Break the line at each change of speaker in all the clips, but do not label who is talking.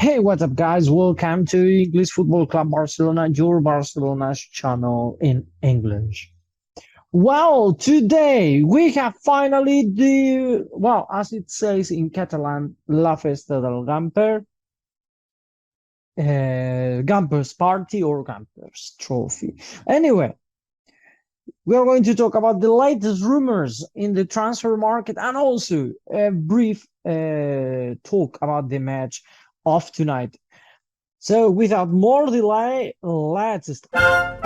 Hey, what's up, guys? Welcome to English Football Club Barcelona, your Barcelona's channel in English. Well, today we have finally as it says in Catalan, La Festa del Gamper, Gamper's Party or Gamper's Trophy. Anyway, we are going to talk about the latest rumors in the transfer market and also a brief talk about the match of tonight. So without more delay, let's start.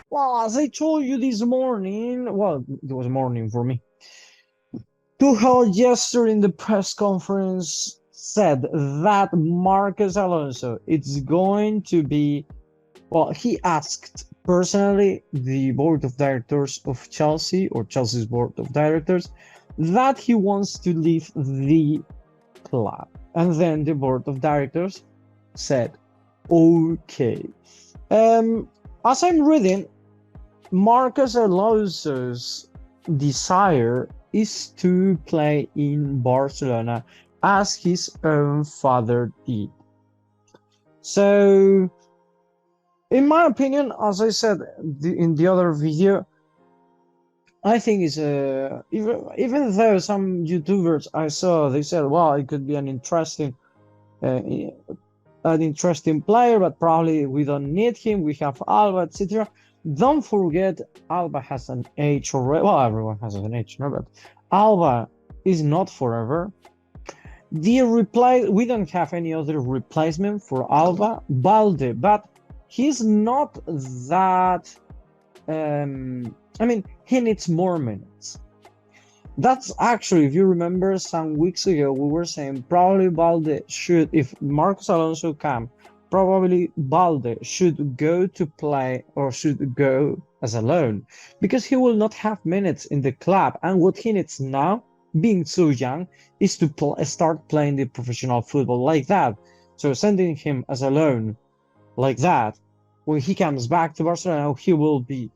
Well, as I told you this morning, well, it was morning for me. Tuchel yesterday in the press conference said that Marcos Alonso it's going to be, well, he asked personally the board of directors of Chelsea or Chelsea's board of directors that he wants to leave the club. And then the board of directors said, okay. As I'm reading, Marcos Alonso's desire is to play in Barcelona as his own father did. So, in my opinion, as I said in the other video, I think it's even though some YouTubers I saw they said, well, it could be an interesting player, but probably we don't need him. We have Alba, etc. Don't forget, Alba has an age already. Well, everyone has an age, no, but Alba is not forever. We don't have any other replacement for Alba. Balde, but he's not that. He needs more minutes. That's actually, if you remember, some weeks ago we were saying probably Balde should, if Marcos Alonso come, probably Balde should go to play or should go as a loan because he will not have minutes in the club. And what he needs now, being so young, is to start playing the professional football like that. So sending him as a loan like that, when he comes back to Barcelona, he will be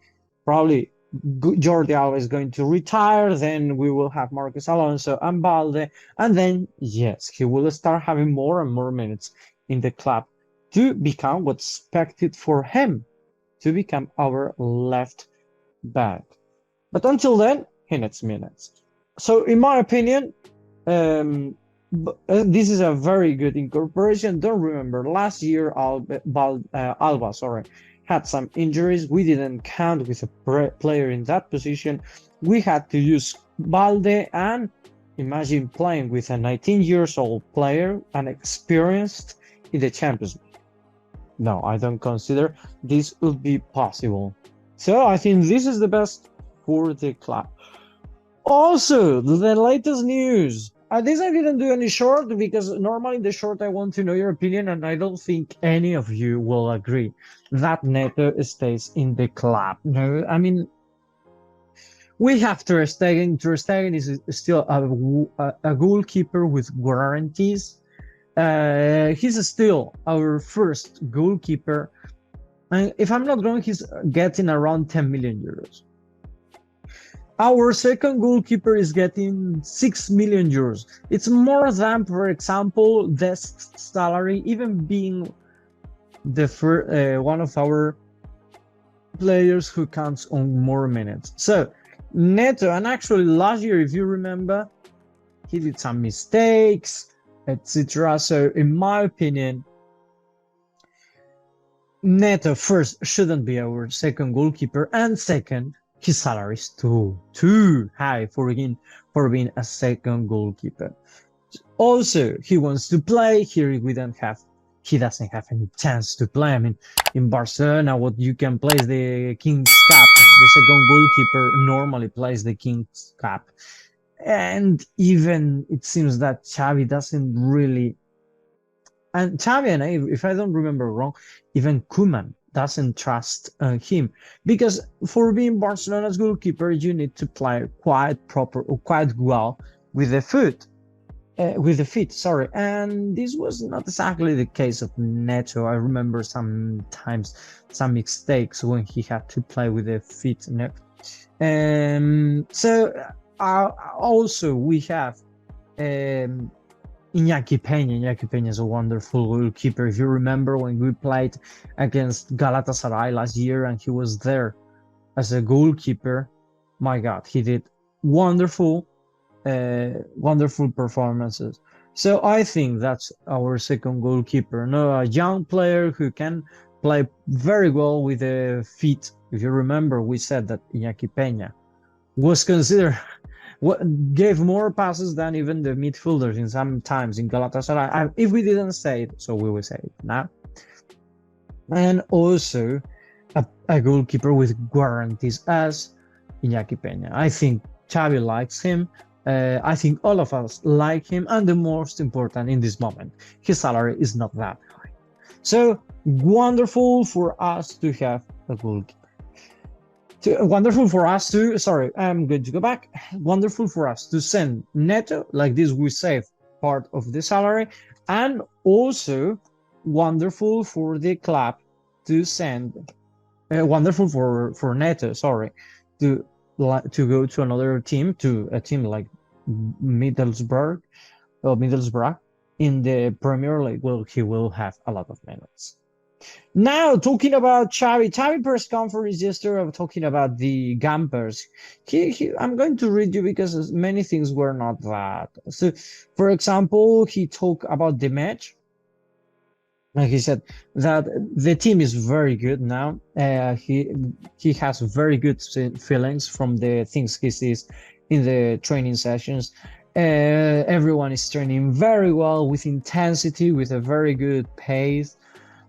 probably Jordi Alba is going to retire, then we will have Marcos Alonso and Balde, and then, yes, he will start having more and more minutes in the club to become what's expected for him, to become our left back. But until then, he needs minutes. So, in my opinion, this is a very good incorporation. Don't remember, last year, Alba, had some injuries. We didn't count with a player in that position. We had to use Balde, and imagine playing with a 19 years old player and experienced in the Champions League. No, I don't consider this would be possible. So I think this is the best for the club. Also, the latest news. This I didn't do any short because normally in the short I want to know your opinion, and I don't think any of you will agree that Neto stays in the club. No, I mean, we have Ter Stegen. Ter Stegen is still a goalkeeper with guarantees. He's still our first goalkeeper. And if I'm not wrong, he's getting around 10 million euros. Our second goalkeeper is getting 6 million euros. It's more than, for example, Dest's salary, even being the one of our players who counts on more minutes. So Neto, and actually last year, if you remember, he did some mistakes, etc. So in my opinion, Neto first shouldn't be our second goalkeeper, and second, his salary is too high for being a second goalkeeper. Also, he wants to play here. He doesn't have any chance to play. I mean, in Barcelona, what you can play is the King's Cup. The second goalkeeper normally plays the King's Cup, and even it seems that Xavi doesn't really. And Xavi, and if I don't remember wrong, even Koeman doesn't trust him, because for being Barcelona's goalkeeper, you need to play quite well with the foot. with the feet, sorry. And this was not exactly the case of Neto. I remember sometimes some mistakes when he had to play with the feet. No? So also we have um, Iñaki Peña. Iñaki Peña is a wonderful goalkeeper. If you remember when we played against Galatasaray last year and he was there as a goalkeeper, my God, he did wonderful wonderful performances. So I think that's our second goalkeeper. No, a young player who can play very well with the feet. If you remember, we said that Iñaki Peña was considered what gave more passes than even the midfielders in some times in Galatasaray. If we didn't say it, so we will say it now. And also a goalkeeper with guarantees as Iñaki Peña. I think Xavi likes him. I think all of us like him, and the most important in this moment, his salary is not that high. So wonderful for us to have a goalkeeper. Wonderful for us to, sorry, I'm going to go back. Wonderful for us to send Neto, like this we save part of the salary, and also wonderful for the club to send, wonderful for Neto, sorry, to go to another team, to a team like Middelsbrouhg in the Premier League. Well, he will have a lot of minutes. Now, talking about Xavi press conference yesterday, of talking about the Gampers. I'm going to read you because many things were not that. So, for example, he talked about the match. And he said that the team is very good now. He has very good feelings from the things he sees in the training sessions. Everyone is training very well with intensity, with a very good pace.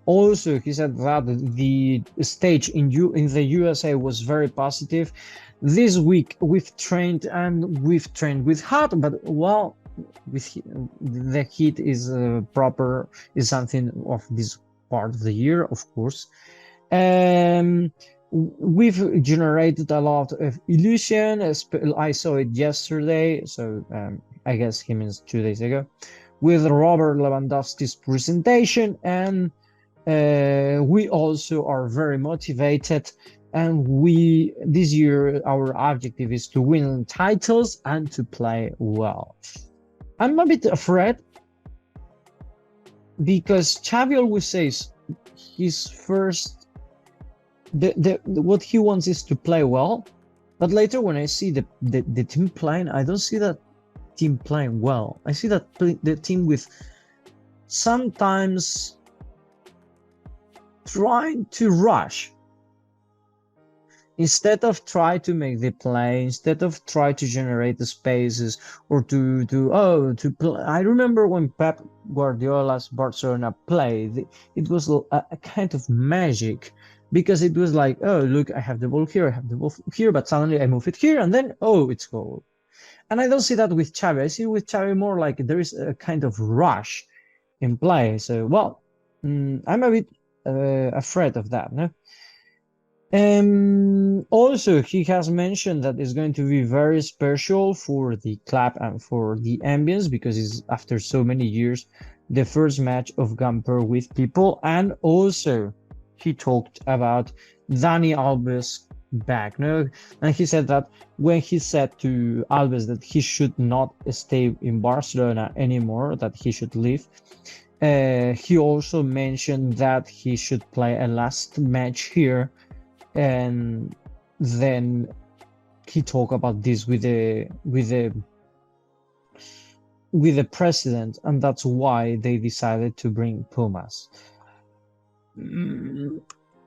Also, he said that the stage in the USA was very positive. This week we've trained with hot, but well, with the heat is is something of this part of the year, of course. We've generated a lot of illusion. I saw it yesterday, so I guess he means 2 days ago, with Robert Lewandowski's presentation, and we also are very motivated. And this year our objective is to win titles and to play well. I'm a bit afraid because Xavi always says his first, what he wants is to play well, but later when I see the team playing, I don't see that team playing well. I see that the team with sometimes trying to rush instead of try to make the play, instead of try to generate the spaces or to play. I remember when Pep Guardiola's Barcelona played, it was a kind of magic, because it was like, oh, look, I have the ball here, I have the ball here, but suddenly I move it here, and then, oh, it's goal. And I don't see that with Xavi. I see with Xavi more like there is a kind of rush in play. So, well, I'm a bit afraid of that, no? Also, he has mentioned that it's going to be very special for the club and for the ambience, because it's after so many years the first match of Gamper with people. And also he talked about Dani Alves back, no? And he said that when he said to Alves that he should not stay in Barcelona anymore, that he should leave, he also mentioned that he should play a last match here. And then he talked about this with the president, and that's why they decided to bring PUMAS.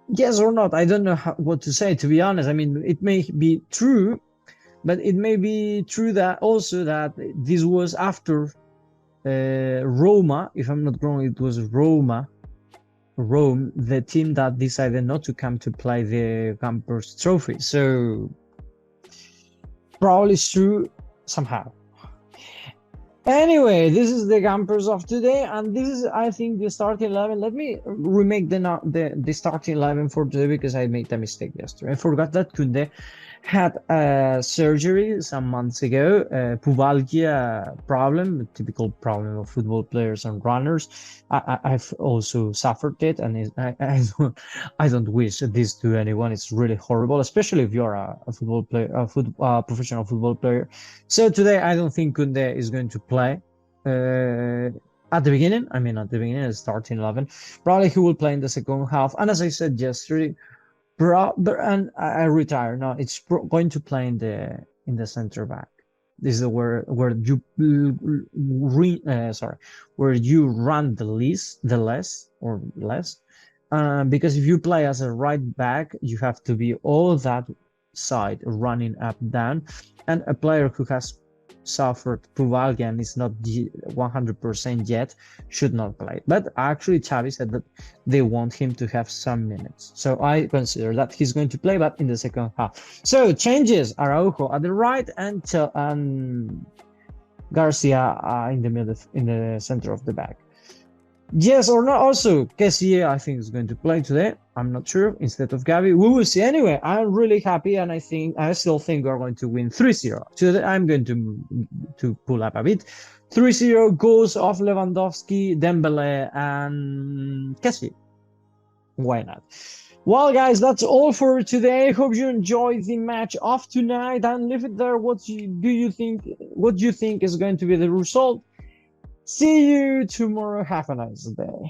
Yes or not, I don't know what to say, to be honest. I mean, it may be true, but it may be true that also that this was after Roma, if I'm not wrong, it was Rome, the team that decided not to come to play the Gamper Trophy. So probably it's true somehow. Anyway, this is the Gampers of today, and this is, I think, the starting 11. Let me remake the starting 11 for today because I made a mistake yesterday. I forgot that Kunde had a surgery some months ago, pubalgia problem, typical problem of football players and runners. I've also suffered it, and I don't wish this to anyone. It's really horrible, especially if you're a football player, professional football player. So today, I don't think Kunde is going to play. At the beginning, at the beginning, starting 11. Probably he will play in the second half. And as I said yesterday, and I retire. No, it's going to play in the center back. This is where you where you run the less or less. Because if you play as a right back, you have to be all that side running up down, and a player who has suffered pubalgia and is not 100% yet should not play. But actually, Xavi said that they want him to have some minutes. So I consider that he's going to play, but in the second half. So changes: Araujo at the right and Garcia in the middle, in the center of the back. Yes or no? Also, Kessie, I think, is going to play today. I'm not sure. Instead of Gavi, we will see. Anyway, I'm really happy, and I still think we're going to win 3-0. Today, I'm going to pull up a bit. 3-0 goals of Lewandowski, Dembele, and Kessie. Why not? Well, guys, that's all for today. Hope you enjoyed the match of tonight, and leave it there. What do you think? What do you think is going to be the result? See you tomorrow. Have a nice day.